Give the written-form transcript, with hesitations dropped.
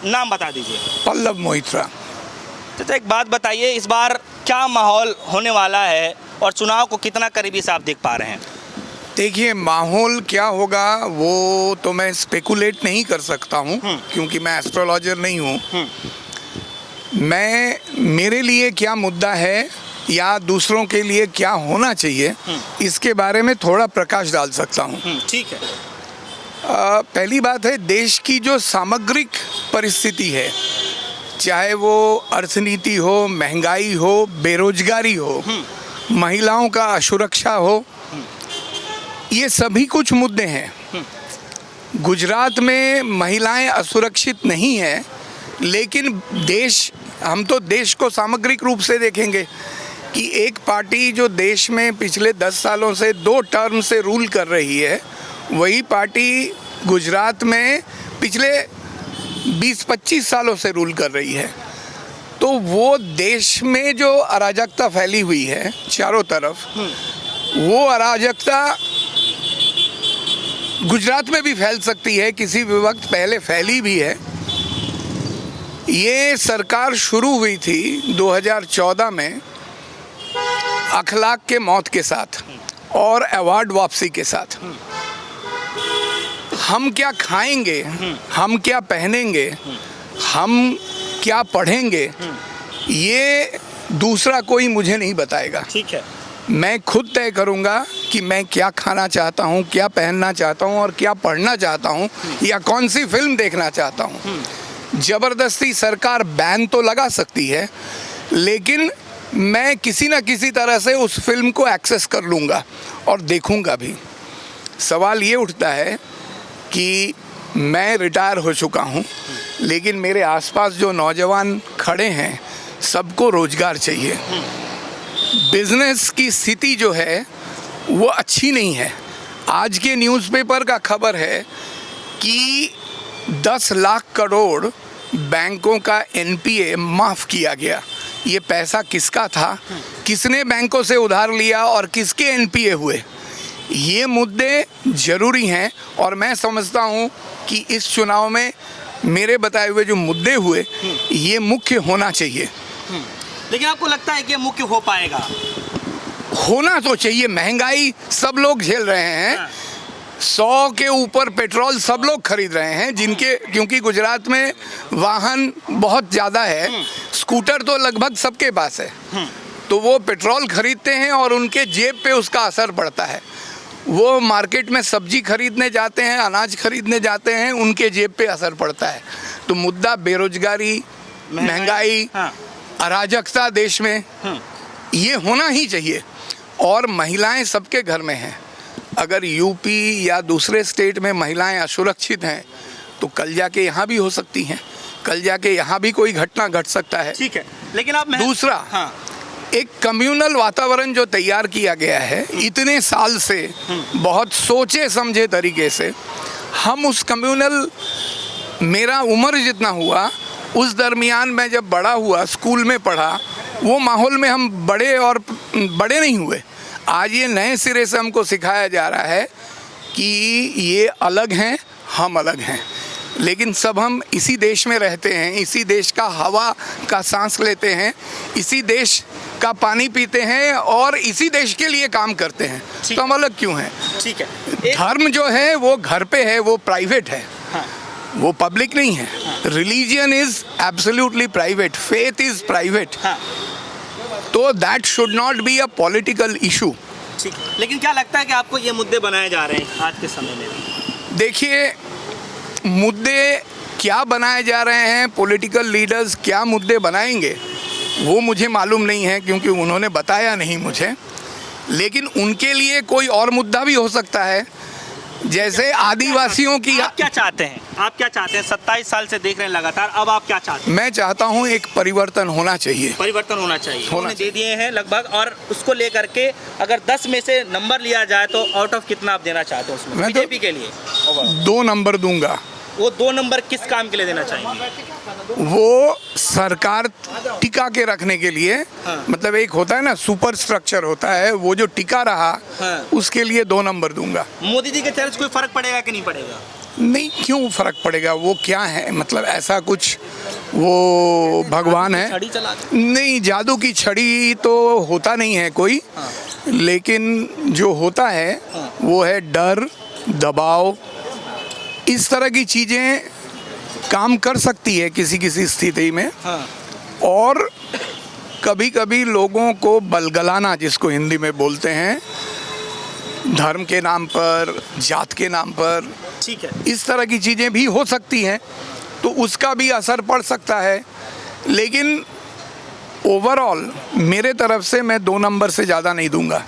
नाम बता दीजिए। पल्लव मोहित्रा। तो एक बात बताइए, इस बार क्या माहौल होने वाला है और चुनाव को कितना करीबी से आप देख पा रहे हैं? देखिए, माहौल क्या होगा वो तो मैं स्पेकुलेट नहीं कर सकता हूँ, क्योंकि मैं एस्ट्रोलॉजर नहीं हूँ। मेरे लिए क्या मुद्दा है या दूसरों के लिए क्या होना चाहिए, इसके बारे में थोड़ा प्रकाश डाल सकता हूँ। ठीक है। पहली बात है, देश की जो सामग्रिक परिस्थिति है, चाहे वो अर्थनीति हो, महंगाई हो, बेरोजगारी हो, महिलाओं का असुरक्षा हो, ये सभी कुछ मुद्दे हैं। गुजरात में महिलाएं असुरक्षित नहीं हैं, लेकिन हम तो देश को सामग्रिक रूप से देखेंगे कि एक पार्टी जो देश में पिछले 10 सालों से 2 टर्म से रूल कर रही है, वही पार्टी गुजरात में पिछले 20-25 सालों से रूल कर रही है। तो वो देश में जो अराजकता फैली हुई है चारों तरफ, वो अराजकता गुजरात में भी फैल सकती है, किसी भी वक्त पहले फैली भी है। ये सरकार शुरू हुई थी 2014 में अखलाक के मौत के साथ और अवार्ड वापसी के साथ। हम क्या खाएंगे, हम क्या पहनेंगे, हम क्या पढ़ेंगे, ये दूसरा कोई मुझे नहीं बताएगा। ठीक है। मैं खुद तय करूंगा कि मैं क्या खाना चाहता हूं, क्या पहनना चाहता हूं और क्या पढ़ना चाहता हूं, या कौन सी फिल्म देखना चाहता हूं। जबरदस्ती सरकार बैन तो लगा सकती है, लेकिन मैं किसी न किसी तरह से उस फिल्म को एक्सेस कर लूँगा और देखूँगा भी। सवाल ये उठता है कि मैं रिटायर हो चुका हूँ, लेकिन मेरे आसपास जो नौजवान खड़े हैं, सबको रोजगार चाहिए। बिजनेस की स्थिति जो है वो अच्छी नहीं है। आज के न्यूज़पेपर का खबर है कि 10 लाख करोड़ बैंकों का एनपीए माफ़ किया गया। ये पैसा किसका था, किसने बैंकों से उधार लिया और किसके एनपीए हुए, ये मुद्दे ज़रूरी हैं। और मैं समझता हूँ कि इस चुनाव में मेरे बताए हुए जो मुद्दे हुए, ये मुख्य होना चाहिए। लेकिन आपको लगता है कि मुख्य हो पाएगा? होना तो चाहिए। महंगाई सब लोग झेल रहे हैं। 100 के ऊपर पेट्रोल सब लोग खरीद रहे हैं, क्योंकि गुजरात में वाहन बहुत ज़्यादा है। स्कूटर तो लगभग सबके पास है, तो वो पेट्रोल खरीदते हैं और उनके जेब पे उसका असर पड़ता है। वो मार्केट में सब्जी खरीदने जाते हैं, अनाज खरीदने जाते हैं, उनके जेब पे असर पड़ता है। तो मुद्दा बेरोजगारी, महंगाई, अराजकता देश में, ये होना ही चाहिए। और महिलाएं सबके घर में हैं। अगर यूपी या दूसरे स्टेट में महिलाएं असुरक्षित हैं, तो कल जाके यहाँ भी हो सकती हैं, कल जाके यहाँ भी कोई घटना घट सकता है। ठीक है, लेकिन आप दूसरा, एक कम्युनल वातावरण जो तैयार किया गया है इतने साल से, बहुत सोचे समझे तरीके से, हम उस कम्युनल, मेरा उम्र जितना हुआ उस दरमियान मैं जब बड़ा हुआ, स्कूल में पढ़ा, वो माहौल में हम बड़े नहीं हुए। आज ये नए सिरे से हमको सिखाया जा रहा है कि ये अलग हैं, हम अलग हैं, लेकिन सब हम इसी देश में रहते हैं, इसी देश का हवा का सांस लेते हैं, इसी देश का पानी पीते हैं और इसी देश के लिए काम करते हैं। तो हम अलग क्यों हैं? ठीक है। धर्म जो है वो घर पे है, वो प्राइवेट है, वो पब्लिक नहीं है। Religion is absolutely private, faith is private. तो that should not be a political issue. ठीक, लेकिन क्या लगता है कि आपको ये मुद्दे बनाए जा रहे हैं आज के समय में भी? देखिए, मुद्दे क्या बनाए जा रहे हैं, पॉलिटिकल लीडर्स क्या मुद्दे बनाएंगे, वो मुझे मालूम नहीं है, क्योंकि उन्होंने बताया नहीं मुझे। लेकिन उनके लिए कोई और मुद्दा भी हो सकता है, जैसे आदिवासियों की। आप क्या चाहते हैं? आप क्या चाहते हैं? 27 साल से देख रहे हैं लगातार, अब आप क्या चाहते हैं? मैं चाहता हूँ एक परिवर्तन होना चाहिए। परिवर्तन होना चाहिए। उन्होंने दे दिए हैं लगभग, और उसको लेकर के अगर 10 में से नंबर लिया जाए तो आउट ऑफ कितना आप देना चाहते हैं उसमें? मैं बीजेपी के लिए 2 नंबर दूंगा। वो 2 नंबर किस काम के लिए देना चाहेंगे? वो सरकार टिका के रखने के लिए, मतलब एक होता है ना सुपर स्ट्रक्चर होता है, वो जो टिका रहा, उसके लिए 2 नंबर दूंगा। मोदी जी के चर्च कोई फर्क पड़ेगा कि नहीं पड़ेगा? नहीं, क्यों फर्क पड़ेगा? वो क्या है, मतलब ऐसा कुछ वो भगवान है? छड़ी चला दे। नहीं, जादू की छड़ी तो होता नहीं है कोई। हाँ। लेकिन जो होता है हाँ। वो है डर, दबाव, इस तरह की चीज़ें काम कर सकती है किसी किसी स्थिति में। हाँ। और कभी कभी लोगों को बलगलाना, जिसको हिंदी में बोलते हैं, धर्म के नाम पर, जात के नाम पर, ठीक है। इस तरह की चीज़ें भी हो सकती हैं, तो उसका भी असर पड़ सकता है। लेकिन ओवरऑल मेरे तरफ से मैं 2 नंबर से ज़्यादा नहीं दूंगा।